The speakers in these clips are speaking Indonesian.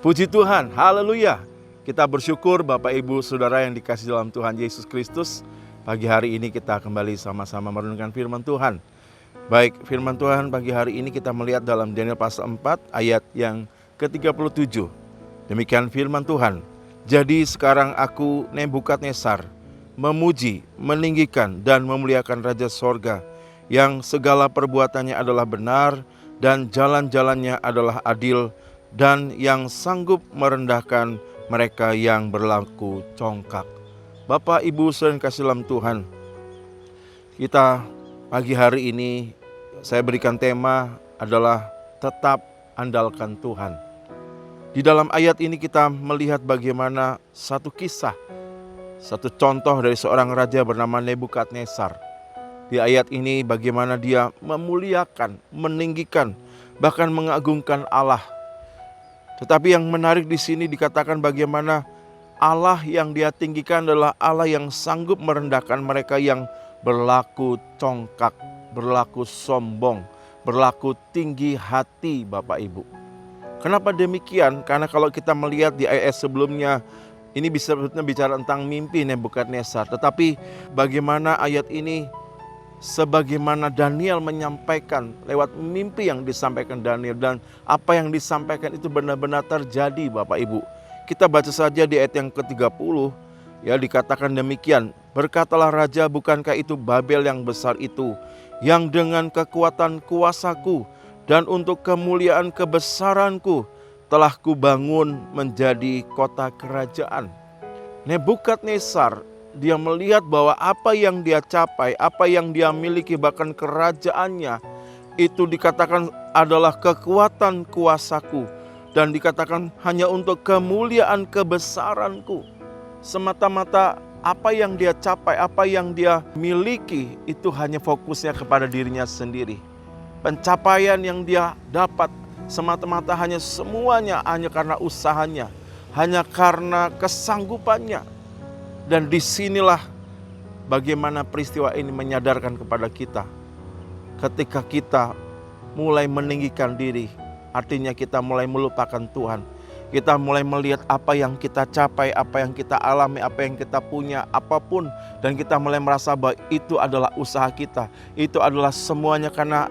Puji Tuhan, haleluya. Kita bersyukur Bapak Ibu Saudara yang dikasihi dalam Tuhan Yesus Kristus. Pagi hari ini kita kembali sama-sama merenungkan firman Tuhan. Baik, firman Tuhan pagi hari ini kita melihat dalam Daniel pasal 4 ayat yang ke-37. Demikian firman Tuhan. Jadi sekarang aku Nebukadnezar memuji, meninggikan dan memuliakan Raja Sorga yang segala perbuatannya adalah benar dan jalan-jalannya adalah adil, dan yang sanggup merendahkan mereka yang berlaku congkak. Bapak, Ibu, Saudara yang kasih dalam Tuhan, kita pagi hari ini saya berikan tema adalah tetap andalkan Tuhan. Di dalam ayat ini kita melihat bagaimana satu kisah, satu contoh dari seorang raja bernama Nebukadnezar. Di ayat ini bagaimana dia memuliakan, meninggikan, bahkan mengagungkan Allah. Tetapi yang menarik di sini dikatakan bagaimana Allah yang dia tinggikan adalah Allah yang sanggup merendahkan mereka yang berlaku congkak, berlaku sombong, berlaku tinggi hati, Bapak Ibu. Kenapa demikian? Karena kalau kita melihat di ayat sebelumnya, ini bisa bicara tentang mimpi Nebukadnezar. Tetapi bagaimana ayat ini sebagaimana Daniel menyampaikan lewat mimpi yang disampaikan Daniel, dan apa yang disampaikan itu benar-benar terjadi, Bapak Ibu. Kita baca saja di ayat yang ke-30, ya, dikatakan demikian. Berkatalah raja, bukankah itu Babel yang besar itu, yang dengan kekuatan kuasaku dan untuk kemuliaan kebesaranku telah kubangun menjadi kota kerajaan. Nebukadnezar, dia melihat bahwa apa yang dia capai, apa yang dia miliki, bahkan kerajaannya, itu dikatakan adalah kekuatan kuasaku. Dan dikatakan hanya untuk kemuliaan kebesaranku. Semata-mata apa yang dia capai, apa yang dia miliki, itu hanya fokusnya kepada dirinya sendiri. Pencapaian yang dia dapat semata-mata hanya semuanya hanya karena usahanya, hanya karena kesanggupannya. Dan disinilah bagaimana peristiwa ini menyadarkan kepada kita. Ketika kita mulai meninggikan diri, artinya kita mulai melupakan Tuhan. Kita mulai melihat apa yang kita capai, apa yang kita alami, apa yang kita punya, apapun. Dan kita mulai merasa bahwa itu adalah usaha kita. Itu adalah semuanya karena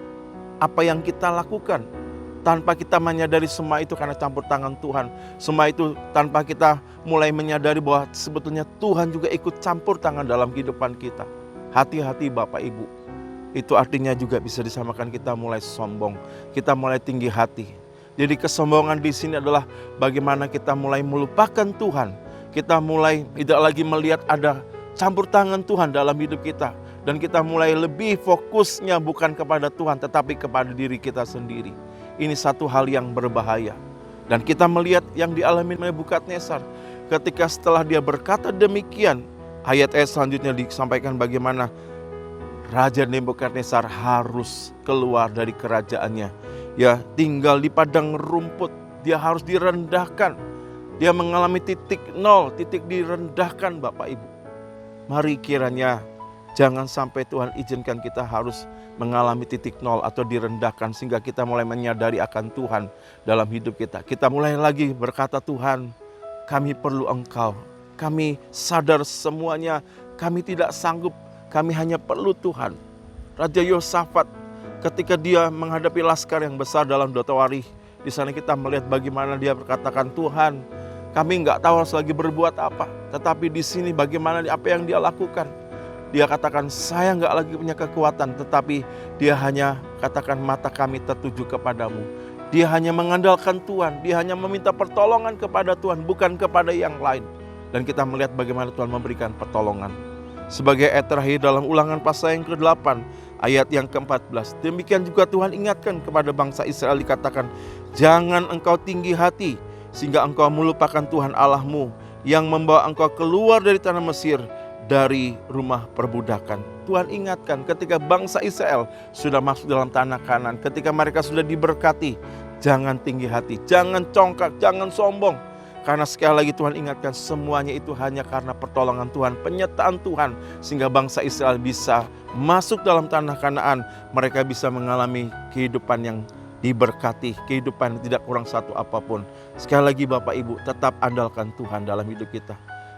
apa yang kita lakukan. Tanpa kita menyadari semua itu karena campur tangan Tuhan. Semua itu tanpa kita mulai menyadari bahwa sebetulnya Tuhan juga ikut campur tangan dalam kehidupan kita. Hati-hati Bapak Ibu. Itu artinya juga bisa disamakan kita mulai sombong. Kita mulai tinggi hati. Jadi kesombongan di sini adalah bagaimana kita mulai melupakan Tuhan. Kita mulai tidak lagi melihat ada campur tangan Tuhan dalam hidup kita. Dan kita mulai lebih fokusnya bukan kepada Tuhan tetapi kepada diri kita sendiri. Ini satu hal yang berbahaya. Dan kita melihat yang dialami Nebukadnezar. Ketika setelah dia berkata demikian, ayat-ayat selanjutnya disampaikan bagaimana Raja Nebukadnezar harus keluar dari kerajaannya. Ya, tinggal di padang rumput. Dia harus direndahkan. Dia mengalami titik nol, titik direndahkan, Bapak Ibu. Mari kiranya jangan sampai Tuhan izinkan kita harus mengalami titik nol atau direndahkan sehingga kita mulai menyadari akan Tuhan dalam hidup kita. Kita mulai lagi berkata, Tuhan, kami perlu Engkau. Kami sadar semuanya, kami tidak sanggup, kami hanya perlu Tuhan. Raja Yosafat ketika dia menghadapi laskar yang besar dalam Dotawari, di sana kita melihat bagaimana dia berkatakan, Tuhan, kami nggak tahu harus lagi berbuat apa. Tetapi di sini bagaimana apa yang dia lakukan. Dia katakan, saya nggak lagi punya kekuatan, tetapi dia hanya katakan mata kami tertuju kepadamu. Dia hanya mengandalkan Tuhan, dia hanya meminta pertolongan kepada Tuhan, bukan kepada yang lain. Dan kita melihat bagaimana Tuhan memberikan pertolongan. Sebagai ayat terakhir dalam Ulangan pasal yang ke-8, ayat yang ke-14. Demikian juga Tuhan ingatkan kepada bangsa Israel, dikatakan, jangan engkau tinggi hati, sehingga engkau melupakan Tuhan Allahmu, yang membawa engkau keluar dari tanah Mesir, dari rumah perbudakan. Tuhan ingatkan ketika bangsa Israel sudah masuk dalam tanah Kanaan, ketika mereka sudah diberkati, jangan tinggi hati, jangan congkak, jangan sombong. Karena sekali lagi Tuhan ingatkan semuanya itu hanya karena pertolongan Tuhan, penyertaan Tuhan, sehingga bangsa Israel bisa masuk dalam tanah Kanaan. Mereka bisa mengalami kehidupan yang diberkati, kehidupan tidak kurang satu apapun. Sekali lagi Bapak Ibu, tetap andalkan Tuhan dalam hidup kita.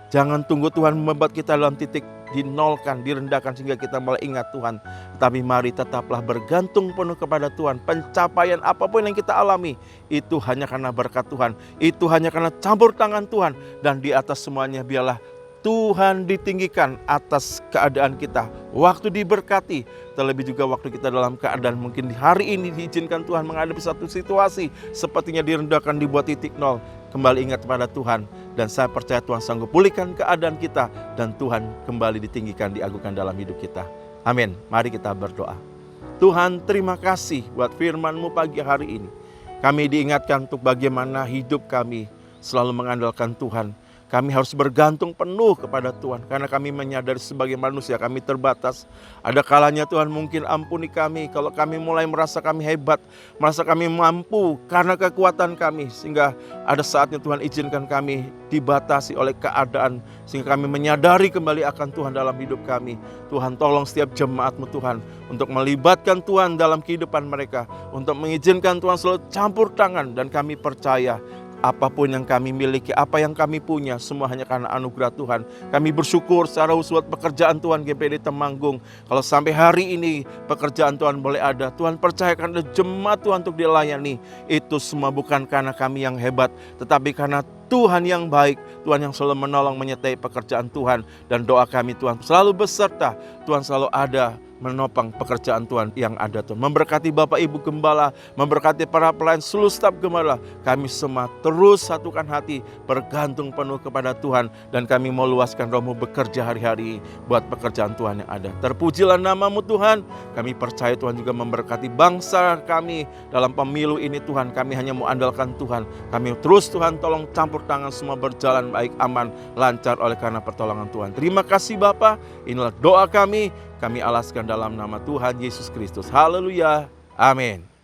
Jangan tunggu Tuhan membuat kita dalam titik dinolkan, direndahkan sehingga kita mulai ingat Tuhan. Tapi mari tetaplah bergantung penuh kepada Tuhan. Pencapaian apapun yang kita alami, itu hanya karena berkat Tuhan. Itu hanya karena campur tangan Tuhan. Dan di atas semuanya biarlah Tuhan ditinggikan atas keadaan kita. Waktu diberkati, terlebih juga waktu kita dalam keadaan mungkin di hari ini diizinkan Tuhan menghadapi satu situasi sepertinya direndahkan, dibuat titik nol. Kembali ingat kepada Tuhan, dan saya percaya Tuhan sanggup pulihkan keadaan kita, dan Tuhan kembali ditinggikan, diagungkan dalam hidup kita. Amin. Mari kita berdoa. Tuhan, terima kasih buat firman-Mu pagi hari ini. Kami diingatkan untuk bagaimana hidup kami selalu mengandalkan Tuhan. Kami harus bergantung penuh kepada Tuhan, karena kami menyadari sebagai manusia kami terbatas. Ada kalanya Tuhan mungkin ampuni kami kalau kami mulai merasa kami hebat, merasa kami mampu karena kekuatan kami. Sehingga ada saatnya Tuhan izinkan kami dibatasi oleh keadaan, sehingga kami menyadari kembali akan Tuhan dalam hidup kami. Tuhan, tolong setiap jemaat-Mu Tuhan untuk melibatkan Tuhan dalam kehidupan mereka, untuk mengizinkan Tuhan selalu campur tangan. Dan kami percaya apapun yang kami miliki, apa yang kami punya, semua hanya karena anugerah Tuhan. Kami bersyukur secara khusus pekerjaan Tuhan GPD Temanggung. Kalau sampai hari ini pekerjaan Tuhan boleh ada, Tuhan percayakan ada jemaat Tuhan untuk dilayani. Itu semua bukan karena kami yang hebat, tetapi karena Tuhan yang baik, Tuhan yang selalu menolong menyertai pekerjaan Tuhan. Dan doa kami Tuhan selalu beserta, Tuhan selalu ada menopang pekerjaan Tuhan yang ada Tuhan. Memberkati Bapak Ibu Gembala, memberkati para pelayan seluruh staf Gembala. Kami semua terus satukan hati, bergantung penuh kepada Tuhan. Dan kami mau luaskan Roh-Mu bekerja hari-hari buat pekerjaan Tuhan yang ada. Terpujilah nama-Mu Tuhan. Kami percaya Tuhan juga memberkati bangsa kami dalam pemilu ini Tuhan. Kami hanya mau andalkan Tuhan. Kami terus Tuhan tolong campur tangan semua berjalan baik, aman, lancar oleh karena pertolongan Tuhan. Terima kasih Bapa. Inilah doa kami. Kami alaskan dalam nama Tuhan Yesus Kristus. Haleluya. Amin.